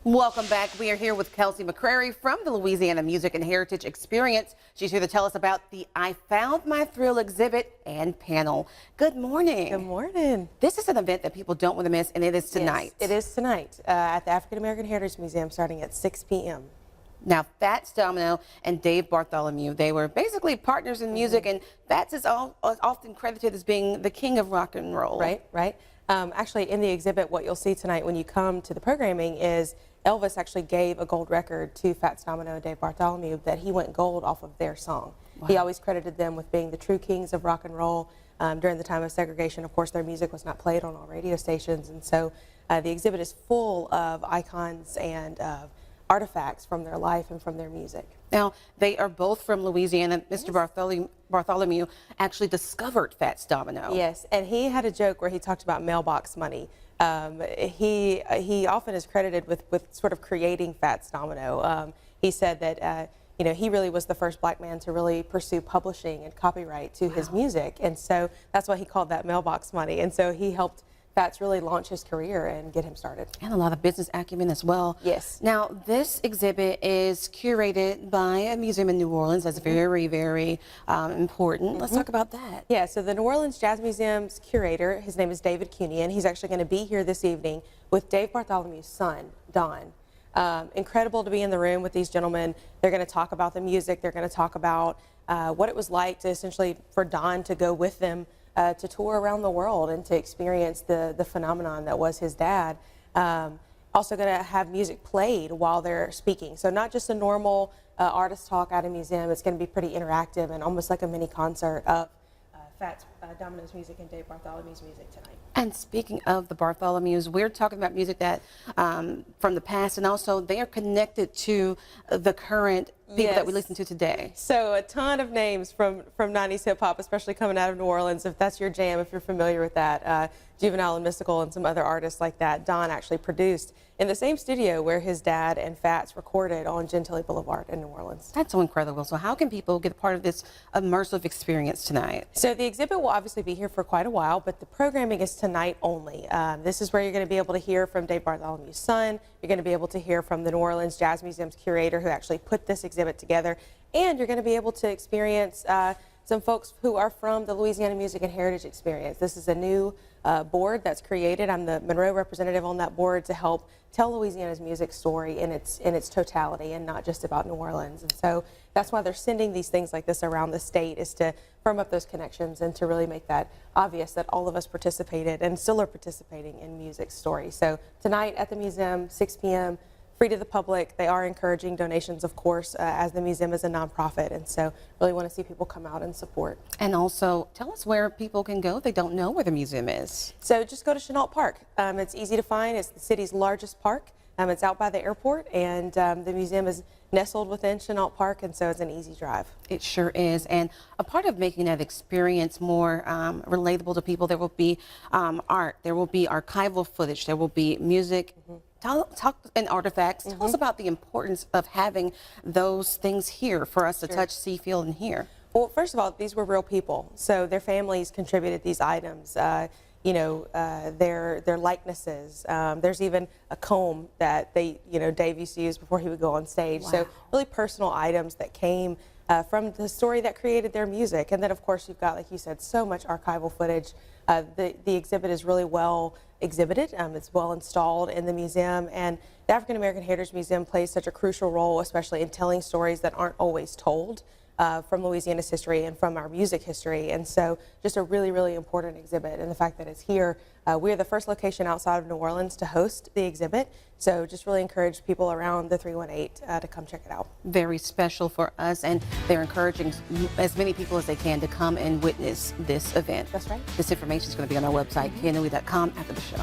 Welcome back. We are here with Kelsea McCrary from the Louisiana Music and Heritage Experience. She's here to tell us about the I Found My Thrill exhibit and panel. Good morning. Good morning. This is an event that people don't want to miss, and it is tonight. Yes, it is tonight at the African American Heritage Museum starting at 6 p.m. Now, Fats Domino and Dave Bartholomew, they were basically partners in music, and Fats is often credited as being the king of rock and roll. Right. Actually, in the exhibit, what you'll see tonight when you come to the programming is Elvis actually gave a gold record to Fats Domino and Dave Bartholomew that he went gold off of their song. Wow. He always credited them with being the true kings of rock and roll. During the time of segregation, of course, their music was not played on all radio stations, and so the exhibit is full of icons and artifacts from their life and from their music. Now, they are both from Louisiana. Mr. Bartholomew actually discovered Fats Domino. Yes, and he had a joke where he talked about mailbox money. He often is credited with sort of creating Fats Domino. He said that he really was the first black man to really pursue publishing and copyright to his music, and so that's why he called that mailbox money. And so he helped Fats really launch his career and get him started. And a lot of business acumen as well. Yes. Now, this exhibit is curated by a museum in New Orleans. That's very, very important. Let's talk about that. Yeah, so the New Orleans Jazz Museum's curator, his name is David Cunian. He's actually going to be here this evening with Dave Bartholomew's son, Don. Incredible to be in the room with these gentlemen. They're going to talk about the music. They're going to talk about what it was like to essentially for Don to go with them to tour around the world and to experience the phenomenon that was his dad. Also going to have music played while they're speaking. So not just a normal artist talk at a museum. It's going to be pretty interactive and almost like a mini concert of Fats Domino's music and Dave Bartholomew's music tonight. And speaking of the Bartholomews, we're talking about music that from the past, and also they are connected to the current people that we listen to today. So a ton of names from 90s hip hop, especially coming out of New Orleans. If that's your jam, if you're familiar with that, Juvenile and Mystical and some other artists like that, Don actually produced in the same studio where his dad and Fats recorded on Gentilly Boulevard in New Orleans. That's so incredible. So how can people get a part of this immersive experience tonight? So the exhibit will obviously be here for quite a while, but the programming is tonight only. This is where you're going to be able to hear from Dave Bartholomew's son. You're going to be able to hear from the New Orleans Jazz Museum's curator who actually put this exhibit together, and you're going to be able to experience some folks who are from the Louisiana Music and Heritage Experience. This is a new board that's created. I'm the Monroe representative on that board to help tell Louisiana's music story in its totality and not just about New Orleans. And so that's why they're sending these things like this around the state, is to firm up those connections and to really make that obvious that all of us participated and still are participating in music story. So tonight at the museum, 6 p.m., free to the public. They are encouraging donations, of course, as the museum is a nonprofit, and so really want to see people come out and support. And also, tell us where people can go if they don't know where the museum is. So just go to Chenault Park. It's easy to find. It's the city's largest park. It's out by the airport, and the museum is nestled within Chenault Park, and so it's an easy drive. It sure is. And a part of making that experience more relatable to people, there will be art, there will be archival footage, there will be music. Talk and artifacts. Tell us about the importance of having those things here for us to touch, see, feel, and hear. Well, first of all, these were real people. So their families contributed these items, their likenesses. There's even a comb that Dave used to use before he would go on stage. Wow. So really personal items that came from the story that created their music. And then, of course, you've got, like you said, so much archival footage. The exhibit is really well exhibited. It's well installed in the museum, and the African American Heritage Museum plays such a crucial role, especially in telling stories that aren't always told from Louisiana's history and from our music history. And so just a really, really important exhibit. And the fact that it's here, we're the first location outside of New Orleans to host the exhibit. So just really encourage people around the 318 to come check it out. Very special for us, and they're encouraging as many people as they can to come and witness this event. That's right. This information is going to be on our website, knwe.com, after the show.